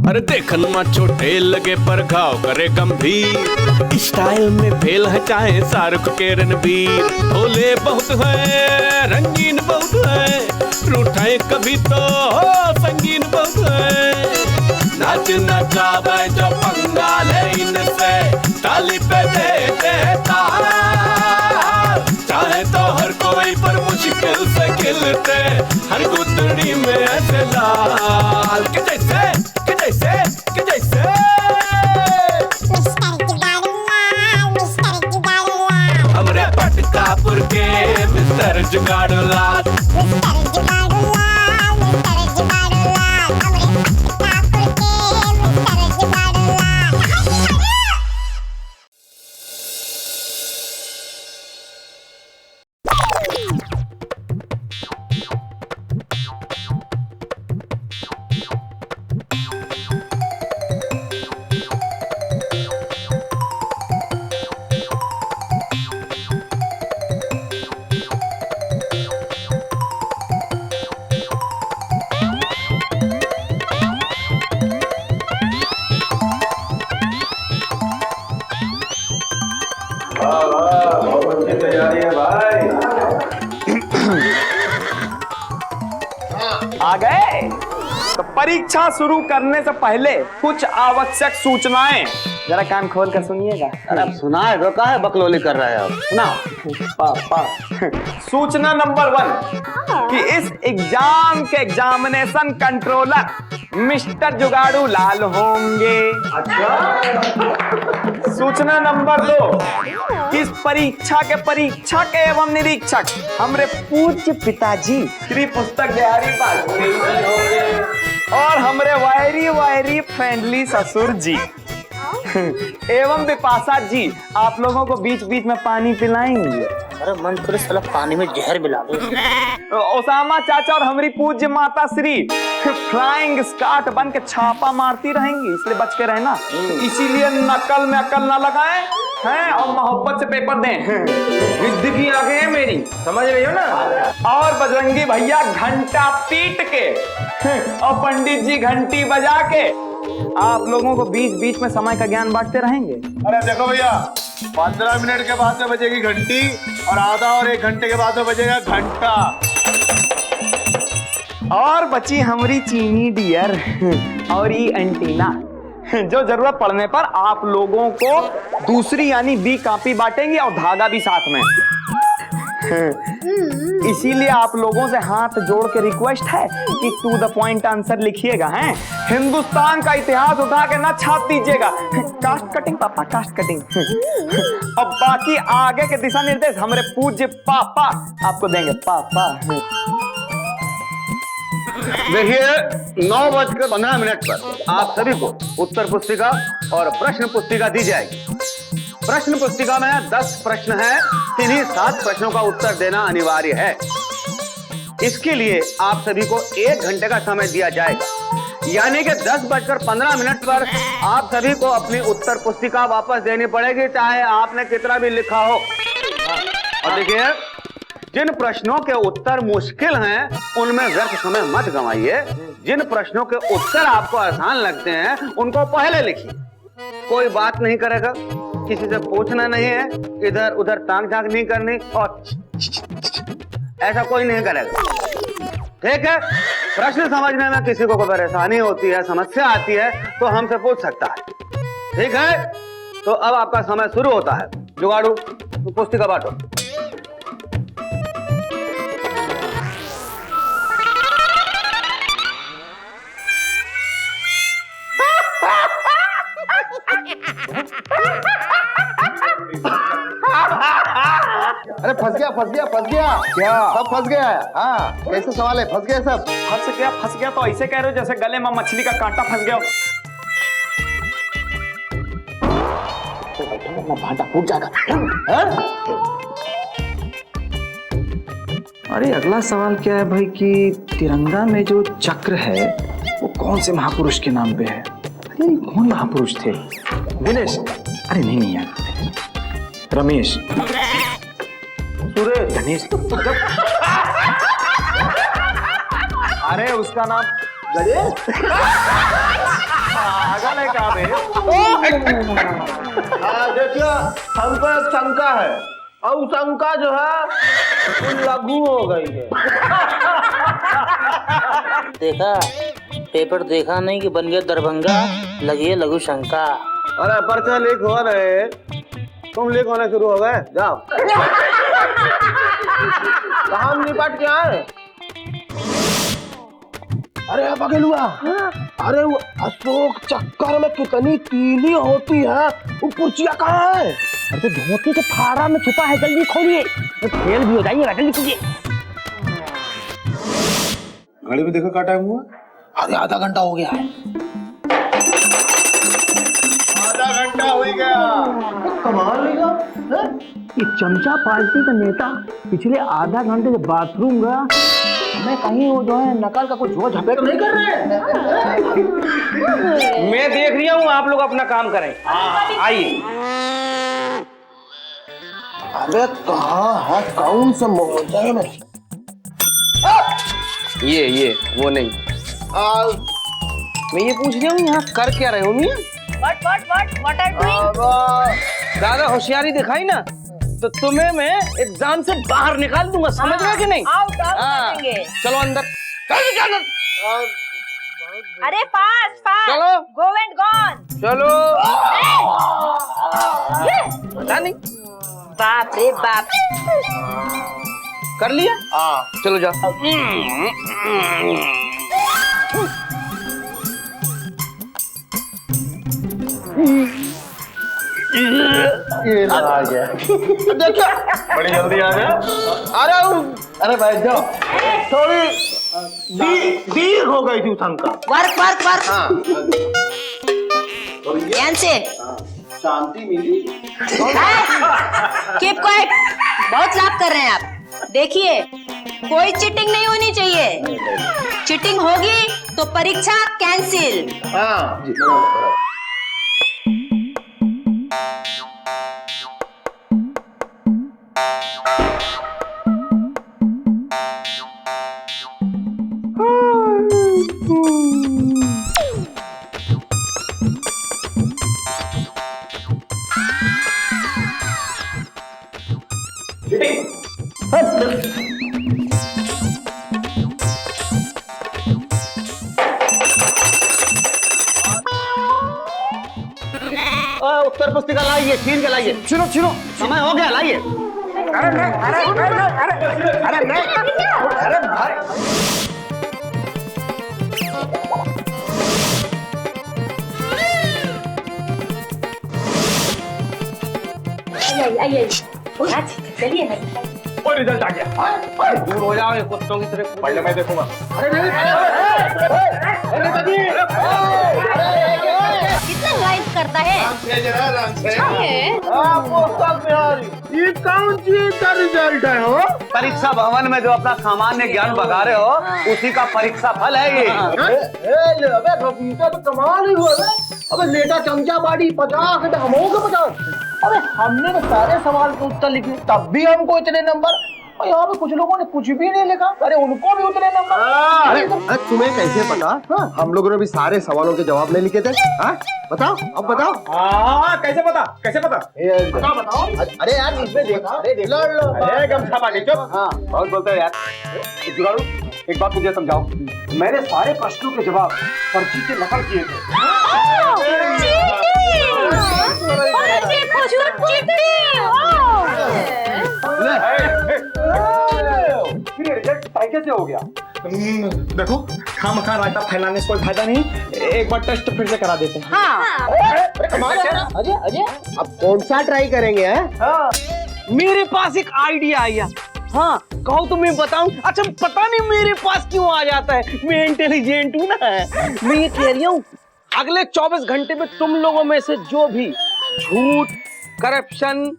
अरे देखन में छोटे लगे पर घाव करे गंभीर, स्टाइल में फेल है चाहे शाहरुख के रणबीर। भोले बहुत है, रंगीन बहुत है, रूठाए कभी तो संगीन बहुत है। नाच नचावे जो पंगाल है इनसे, ताली पे दे देता चाहे तो हर कोई पर मुश्किल से खिलते, हर गुदड़ी में ऐसे लाल के जैसे के जैसे के जैसे। हमरे पटकापुर के मिस्टर जुगाड़ू लाल, तैयारी है भाई। आ गए। तो परीक्षा शुरू करने से पहले कुछ आवश्यक सूचनाएं जरा कान खोल कर सुनिएगा। अरे अब सुनाए तो का है बकलोली कर रहे हो? सुना। सूचना नंबर 1 कि इस एग्जाम के एग्जामिनेशन कंट्रोलर मिस्टर जुगाड़ू लाल होंगे। अच्छा। सूचना नंबर 2 कि इस परीक्षा के एवं निरीक्षक हमरे पूज्य पिताजी श्री पुस्तक बिहारी बाजपेयी होंगे और हमरे वायरी फ्रेंडली ससुर जी एवं बिपाशा जी आप लोगों को बीच बीच में पानी पिलाएंगे। अरे मन करे साला पानी में जहर मिला दो। ओसामा चाचा और हमारी पूज्य माता श्री फ्लाइंग स्कॉट बन के छापा मारती रहेंगी, इसलिए बच के रहना। इसीलिए नकल में अकल ना लगाएं हैं और मोहब्बत से पेपर दें। जिद्द की आंखें हैं मेरी, समझ रही हो ना। और बजरंगी भैया घंटा पीट के और पंडित जी घंटी बजा के आप लोगों को बीच बीच में समय का ज्ञान बांटते रहेंगे। अरे देखो भैया, 15 मिनट के बाद में बजेगी घंटी और आधा और 1 घंटे के बाद में बजेगा घंटा। और बची हमारी चीनी डियर और ये एंटीना जो जरूरत पड़ने पर आप लोगों को दूसरी यानी बी कॉपी बांटेंगे और धागा भी साथ में। इसीलिए आप लोगों से हाथ जोड़ के रिक्वेस्ट है कि टू द पॉइंट आंसर लिखिएगा। हैं हिंदुस्तान का इतिहास उठा के ना छाप दीजिएगा। कास्ट कटिंग पापा, कास्ट कटिंग। और बाकी आगे के दिशा निर्देश हमारे पूज्य पापा आपको देंगे। पापा देखिए 9:15 पर आप सभी को उत्तर पुस्तिका और प्रश्न पुस्तिका दी जाएगी। प्रश्न पुस्तिका में 10 प्रश्न हैं, इन्हीं 7 प्रश्नों का उत्तर देना अनिवार्य है। इसके लिए आप सभी को 1 घंटे का समय दिया जाएगा, यानी कि 10:15 पर आप सभी को अपनी उत्तर पुस्तिका वापस देनी पड़ेगी, चाहे आपने कितना भी लिखा हो। और देखिए, जिन प्रश्नों के उत्तर मुश्किल हैं उनमें व्यर्थ समय मत गंवाइए। जिन प्रश्नों के उत्तर आपको आसान लगते हैं उनको पहले लिखिए। कोई बात नहीं करेगा, किसी से पूछना नहीं है, इधर उधर ताक झांक नहीं करनी और ऐसा कोई नहीं करेगा। ठीक है? प्रश्न समझने में किसी को कोई परेशानी होती है, समस्या आती है तो हमसे पूछ सकता है। ठीक है? तो अब आपका समय शुरू होता है। जुगाड़ू पुस्तिका बांटो। अरे फंस गया क्या? सब फंस गया है। हाँ, कैसे सवाल है? फंस गया सब। फंस गया तो ऐसे कह रहे हो जैसे गले में मछली का कांटा फंस गया। तो भाटा फूट जाएगा। अरे अगला सवाल क्या है भाई कि तिरंगा में जो चक्र है वो कौन से महापुरुष के नाम पे है? अरे कौन महापुरुष थे? दिनेश? अरे नहीं नहीं यार, रमेश, सुरेश, गणेश। अरे उसका नाम गणेश। पागल है क्या बे? देखिए हमको एक शंका है और शंका जो है वो लघु हो गई है। देखा पेपर देखा नहीं कि बन गया दरभंगा, लगी है लघु शंका। अरे पर्चा लीक हो रहे, तुम लीक होने शुरू हो गए, जाओ। हम निपट के आए। अरे बगेलुआ, अरे वो अशोक चक्कर में कितनी तीली होती है, वो पुर्चिया कहाँ है? अरे धोती के फाड़ा में छुपा है, जल्दी खोलिए, फेल भी हो जाएंगे, जल्दी खोलिए। घड़ी में देखो क्या टाइम हुआ? अरे आधा घंटा हो गया है। आधा घंटा हो गया। कमाल है क्या? ये चमचा पार्टी का नेता पिछले आधा घंटे से बाथरूम गया, मैं कहीं वो जो है नकल का कुछ झोल झपेट नहीं कर रहे हैं। मैं देख रही हूँ, आप लोग अपना काम करें। आइए। अबे कहाँ है, कौन सा मोहल्ले में? ये वो नहीं, मैं ये पूछ रही हूँ यहाँ कर क्या रहे हो मियां? What are you doing? ज्यादा होशियारी दिखाई ना तो तुम्हें मैं एग्जाम से बाहर निकाल दूंगा, समझ रहे कि नहीं? Out हाँ, करेंगे। चलो अंदर, चलो अंदर, अरे fast चलो। go and gone। चलो। पता नहीं, बाप रे बाप। कर लिया? चलो जाओ। ये आ गया। देखो बड़ी जल्दी आ गया। अरे बैठ जाओ। थोड़ी देर हो गई थी शंका। वर्क ध्यान से। शांति मिली। कीप क्वाइट, बहुत लाभ कर रहे हैं आप। देखिए कोई चीटिंग नहीं होनी चाहिए, चीटिंग होगी तो परीक्षा कैंसिल। हाँ जी। उत्तर पुस्तिका लाइए, छीन के लाइए। सुनो, समय हो गया, लाइए। अरे भाई, आइए चलिए ना। कोई रिजल्ट आ गया। दूर हो जाओ, ये कुत्तों की तरह। पहले मैं देखूंगा। कितना लाइफ करता है। ये कौन चीज का रिजल्ट है हो? परीक्षा भवन में जो अपना सामान्य ज्ञान बगा रहे हो, उसी का परीक्षा फल है ये। अबे रफीका तो कमाल ही हुआ। अबे लेटा चमचा बाड़ी 50 हम हो गए 50। अबे हमने तो सारे सवाल के उत्तर लिखे, तब भी हमको इतने नंबर। और यहाँ पे कुछ लोगों ने कुछ भी नहीं लिखा, अरे उनको भी उतने नंबर। अरे तुम्हें कैसे पता? हम लोगों ने भी सारे सवालों के जवाब नहीं लिखे थे। हाँ बताओ, अब बताओ। कैसे पता? बताओ। अरे यार इसमें देखा, अरे देख लो। अरे गमछा बाटी चुप। हाँ बहुत बोलते हो यार। जुगाड़ू, एक बात मुझे समझाओ, मैंने सारे प्रश्नों के जवाब पर्ची से नकल किए थे। कैसे हो गया? देखो खामखा रायता फैलाने से कोई फायदा नहीं, एक बार टेस्ट फिर से करा देते हैं। अजय अब कौन सा ट्राई करेंगे? मेरे पास एक आइडिया आया। हाँ कहो तो मैं बताऊं। अच्छा पता नहीं मेरे पास क्यों आ जाता है, मैं इंटेलिजेंट हूँ ना। मैं ये कह रही हूँ अगले 24 घंटे में तुम लोगों में से जो भी झूठ, करप्शन,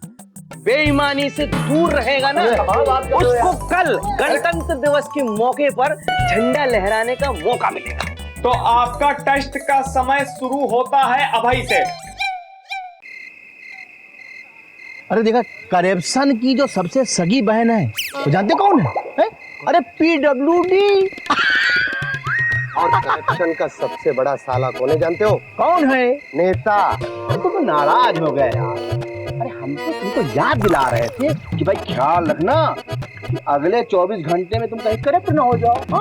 बेईमानी से दूर रहेगा ना, उसको कल गणतंत्र दिवस के मौके पर झंडा लहराने का मौका मिलेगा। तो आपका टेस्ट का समय शुरू होता है अभी से। अरे देखा, करप्शन की जो सबसे सगी बहन है वो जानते कौन है? अरे PWD। और करप्शन का सबसे बड़ा साला कौन है जानते हो? कौन है? नेता। तुम तो नाराज हो गए यार। अरे हम तो तुमको याद दिला रहे थे कि भाई ख्याल रखना कि अगले 24 घंटे में तुम कहीं करप्ट ना हो जाओ।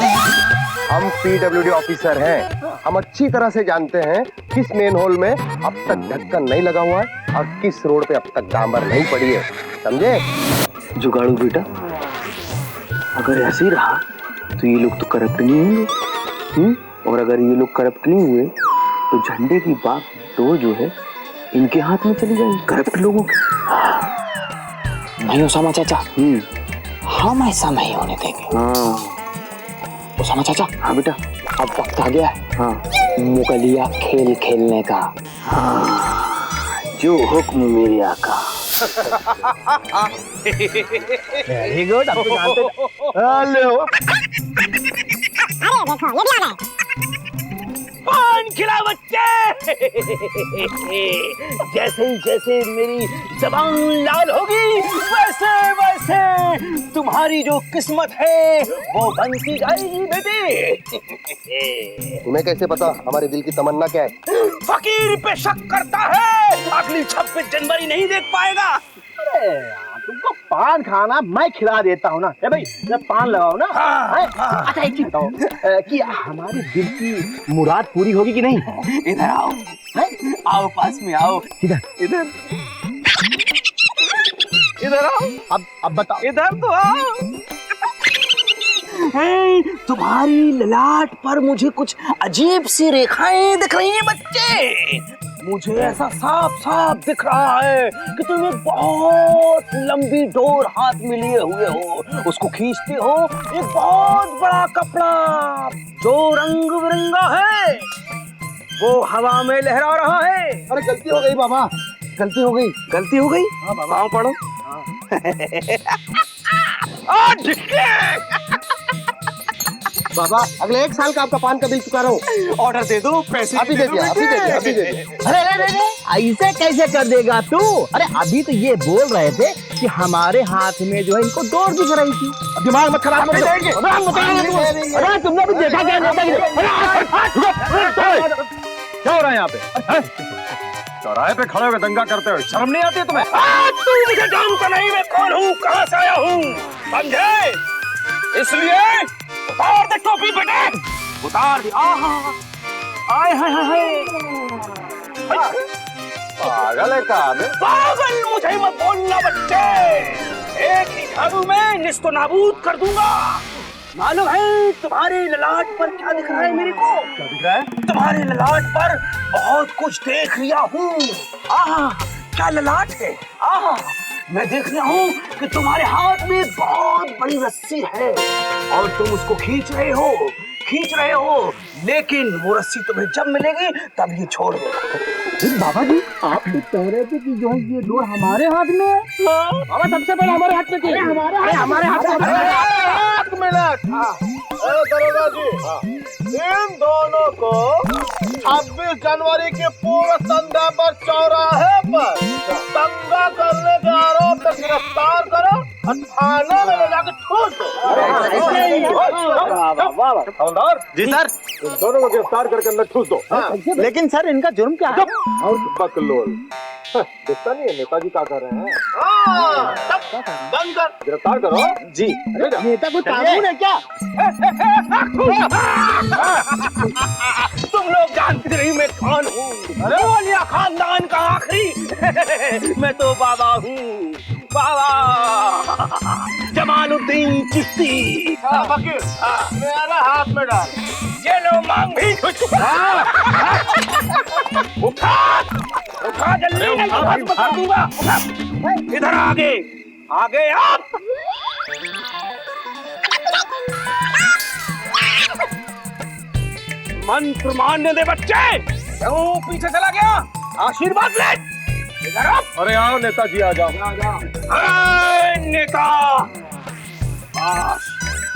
हम PWD ऑफिसर हैं। हम अच्छी तरह से जानते हैं किस मेन होल में अब तक ढक्कन नहीं लगा हुआ है और किस रोड पे अब तक डांबर नहीं पड़ी है, समझे? जुगाड़ू बेटा, अगर ऐसे ही रहा तो ये लोग तो करप्ट नहीं होंगे। और अगर ये लोग करप्ट नहीं हुए तो झंडे की बात तो जो है इनके हाथ में चली जाएगी, करप्ट लोगों के। नहीं उसामा चाचा, हम ऐसा नहीं होने देंगे। हाँ उसामा चाचा। हाँ बेटा, अब वक्त आ गया है हाँ मुगलिया खेल खेलने का। जो हुक्म मेरे आका। वेरी गुड, अब तो जानते। हेलो, पान खिला बच्चे। जैसे मेरी जबान लाल होगी वैसे वैसे तुम्हारी जो किस्मत है वो बनती जाएगी बेटे। तुम्हें कैसे पता हमारे दिल की तमन्ना क्या है? फकीर पे शक करता है, अगली 26 जनवरी नहीं देख पाएगा। अरे तुमको पान खाना मैं खिला देता हूँ ना। ए भाई, जब पान लगाओ ना। अच्छा एक चीज बताओ कि हमारे दिल की मुराद पूरी होगी कि नहीं? इधर आओ, आओ पास में आओ। इधर इधर आओ। अब बताओ। इधर तो आओ। तुम्हारी ललाट पर मुझे कुछ अजीब सी रेखाएं दिख रही हैं बच्चे। मुझे ऐसा साफ साफ दिख रहा है कि तुम एक बहुत लंबी डोर हाथ में लिए हुए हो, उसको खींचते हो। एक बहुत बड़ा कपड़ा जो रंग बिरंगा है वो हवा में लहरा रहा है। अरे गलती हो गई बाबा, गलती हो गई। गलती हो गई? हाँ बाबा। पाँव पढ़ो। बाबा अगले 1 साल का आपका पान का बिल चुका रहा हूँ। ऑर्डर दे दो, पैसे अभी दे दिया, अभी दे दिया, अभी दे दिया। अरे ऐसे कैसे कर देगा तू? अरे अभी तो ये बोल रहे थे कि हमारे हाथ में जो है इनको डोर दिख रही थी। अब दिमाग मत खराब मत करो। अरे तुमने भी देखा क्या? क्या हो रहा है यहाँ पे? चौराहे पे खड़े होकर दंगा करते हो, शर्म नहीं आती तुम्हें? तू मुझे जानता नहीं मैं कौन हूँ, कहाँ से आया हूँ, समझे? इसलिए उतार दे टोपी बेटे, उतार दे। आय हाय हाय। पागल है कहाँ में? पागल मुझे मत बोलना बच्चे, एक ही झाड़ू में निस्तो नाबूद कर दूंगा। मालूम है तुम्हारे ललाट पर क्या दिख रहा है मेरे को? क्या दिख रहा है? तुम्हारे ललाट पर बहुत कुछ देख लिया हूँ। आहा, क्या ललाट है। आहा, मैं देख रहा हूँ कि तुम्हारे हाथ में बहुत बड़ी रस्सी है और तुम उसको खींच रहे हो, लेकिन वो रस्सी तुम्हें जब मिलेगी तब ये छोड़ देगा। बाबा जी, आप तो कह रहे थे कि जो है ये डोर हमारे हाथ में है। बाबा सबसे पहले हमारे हाथ में थी। हमारे हाथ में। एक मिनट। दरोगा जी, इन दोनों को 26 जनवरी के पूर्व संध्या पर चौराहे पर दंगा करने के आरोप में गिरफ्तार करो और थाने में ले जाकर ठूस दो। हवलदार जी सर। इन दोनों को गिरफ्तार करके अंदर ठूस दो। लेकिन सर इनका जुर्म क्या है? और बकलोल दिखता नहीं है नेताजी क्या कर रहे हैं? बंद कर, गिरफ्तार करो जी। नेता कोई कानून है क्या? तुम लोग जानते नहीं मैं कौन हूँ, बोलिया खानदान का आखिरी। मैं तो बाबा हूँ, बाबा जमालुद्दीन चिश्ती। फकीर मेरा हाथ में डाल। ये लो मांग भी उठा जल्दी, नहीं तो हाथ बता दूंगा। उठा, इधर आगे आप। मंत्र मानने दे बच्चे, क्यों पीछे चला गया? आशीर्वाद ले। इधर आओ। अरे आओ नेताजी, आ जाओ। नेता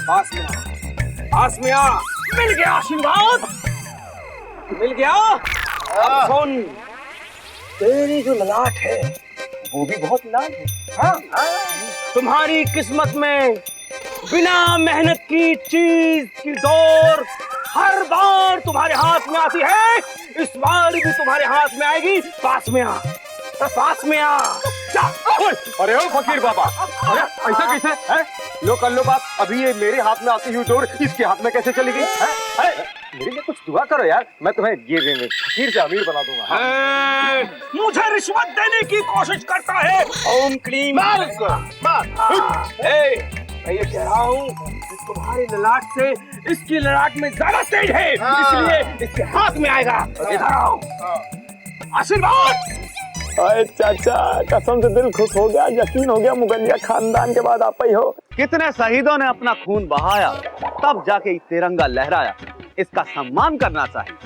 पास में आ, मिल गया आशीर्वाद। मिल गया। अब सुन, तेरी जो ललाट है वो भी बहुत लाल है। हाँ? तुम्हारी किस्मत में बिना मेहनत की चीज की डोर हर बार तुम्हारे हाथ में आती है, इस बार भी तुम्हारे हाथ में आएगी। पास में आ, पास में आ। अरे ओ फकीर बाबा, अरे ऐसा कैसे है? लो कर लो बात, अभी ये मेरे हाथ में आती हुई डोर इसके हाथ में कैसे चली गई? मेरे लिए कुछ दुआ करो यार, मैं तुम्हें ये फकीर से अमीर बना दूंगा। मुझे रिश्वत देने की कोशिश करता है। ओम क्लीम। मैं ये कह रहा हूँ कि तुम्हारे ललाट से इसकी ललाट में ज्यादा तेज है, इसलिए इसके हाथ में आएगा। इधर आओ, आशीर्वाद। अरे चाचा, कसम से दिल खुश हो गया, यकीन हो गया मुगलिया खानदान के बाद आप ही हो। कितने शहीदों ने अपना खून बहाया, तब जाके तिरंगा लहराया, इसका सम्मान करना चाहिए।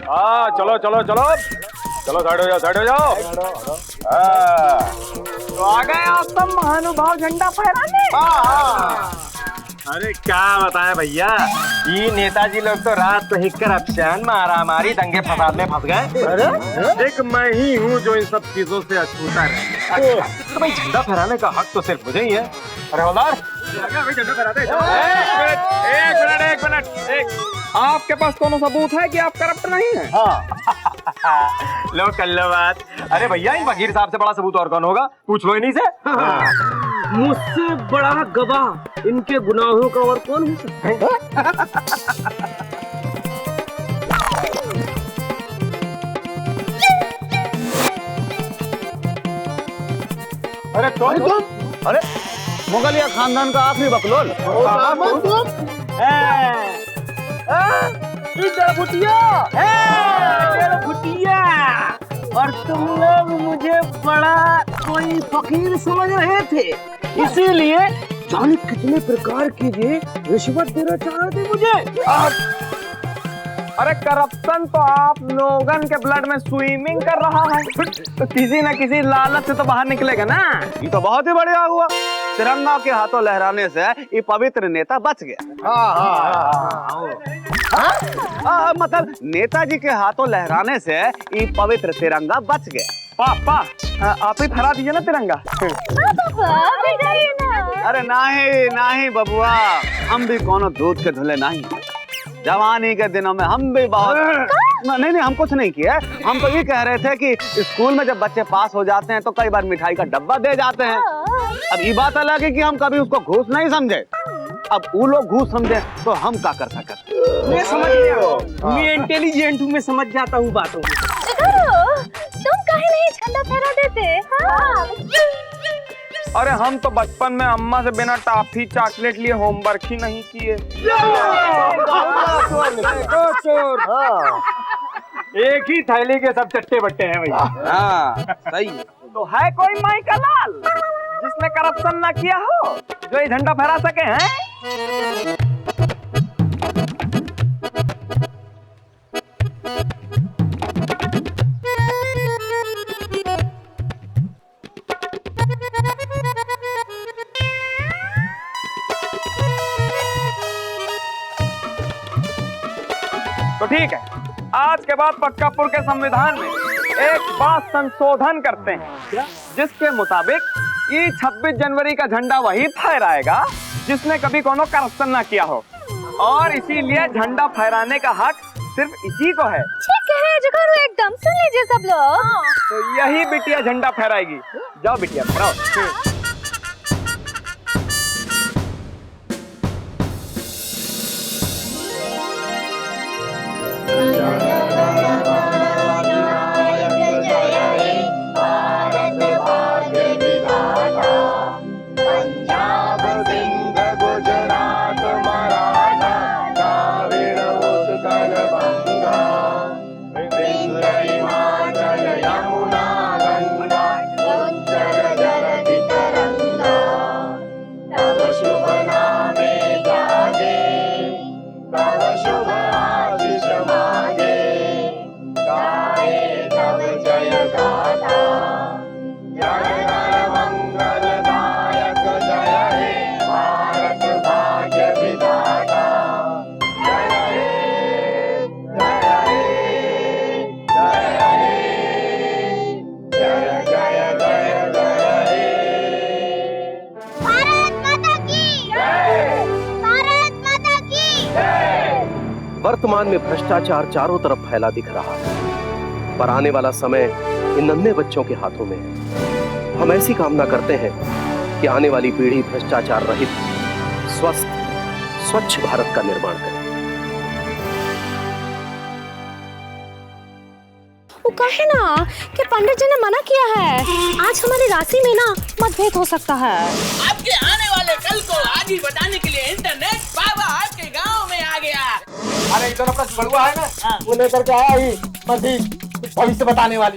चलो चलो चलो चलो, साइड हो जाओ, साइड हो जाओ। तो आ गए आप सब महानुभाव झंडा फहराने। अरे क्या बताएं भैया, ये नेताजी लोग तो रात को ही करप्शन, मारामारी, दंगे फसाद में फंस गए। एक मैं ही हूँ जो इन सब चीजों से अछूता रहे। तो भाई झंडा फहराने का हक तो सिर्फ मुझे ही है। अरे हवलदार, झंडा फहराते। एक मिनट, आपके पास कोनो सबूत है कि आप करप्ट नहीं है? हाँ। लो कर लो बात। अरे भैया, इन वकील साहब से बड़ा सबूत और कौन होगा? पूछ लो इन्हीं से। मुझसे बड़ा गवाह इनके गुनाहों का और कौन हो सकता है? अरे तुम, अरे मुगलिया खानदान का आखिरी बकलोल। और तुम लोग मुझे बड़ा कोई फकीर समझ रहे थे, इसीलिए जाने कितने प्रकार की ये रिश्वत देना चाह रहे थे मुझे। अरे करप्शन तो आप लोगन के ब्लड में स्विमिंग कर रहा है, तो किसी न किसी लालच से तो बाहर निकलेगा ना। ये तो बहुत ही बढ़िया हुआ, तिरंगा के हाथों लहराने से ये पवित्र नेता बच गया। मतलब नेताजी के हाथों लहराने से ये पवित्र तिरंगा बच गया। पापा, आप ही फहरा दीजिए ना तिरंगा। अरे नहीं बबुआ, हम भी कोनो दूध के धुले नहीं। जवानी के दिनों में हम भी बहुत नहीं, हम कुछ नहीं किया। हम तो ये कह रहे थे कि स्कूल में जब बच्चे पास हो जाते हैं तो कई बार मिठाई का डब्बा दे जाते हैं। अब ये बात अलग है कि हम कभी उसको घूस नहीं समझे। अब वो लोग घूस समझे तो हम क्या कर सकते? मैं समझ गया, मैं इंटेलिजेंट हूँ, मैं समझ जाता हूँ बातों को। तुम कहीं नहीं झंडा फहरा देते? हाँ। अरे हम तो बचपन में अम्मा से बिना टॉफी चॉकलेट लिए होमवर्क ही नहीं किए। एक ही थैली के सब चट्टे बट्टे हैं भैया। हाँ सही। तो है कोई माई का लाल जिसने करप्शन ना किया हो, जो ये झंडा फहरा सके हैं? तो ठीक है, आज के बाद पक्कापुर के संविधान में एक बात संशोधन करते हैं, जिसके मुताबिक ये 26 जनवरी का झंडा वही फहराएगा जिसने कभी कोनो करप्शन ना किया हो, और इसीलिए झंडा फहराने का हक सिर्फ इसी को है। ठीक है जुगाड़ू, एकदम सुन लीजिए सब लोग। तो यही बिटिया झंडा फहराएगी। जाओ बिटिया फहराओ। यमुना गंगा उच्चर जलधि वर्तमान में भ्रष्टाचार चारों तरफ फैला दिख रहा है, पर आने वाला समय इन नन्हे बच्चों के हाथों में है। हम ऐसी कामना करते हैं कि आने वाली पीढ़ी भ्रष्टाचार रहित, स्वस्थ, स्वच्छ भारत का निर्माण करे। वो कहे ना कि पंडित जी ने मना किया है, आज हमारी राशि में ना मतभेद हो सकता है। आपके आने वाले कल को आगे बताने के लिए इंटरनेट बाबा आपके गांव में आ गया। अरे इधर अपना बड़ुआ है ना, वो लेकर के आया ही मधी भविष्य बताने वाली।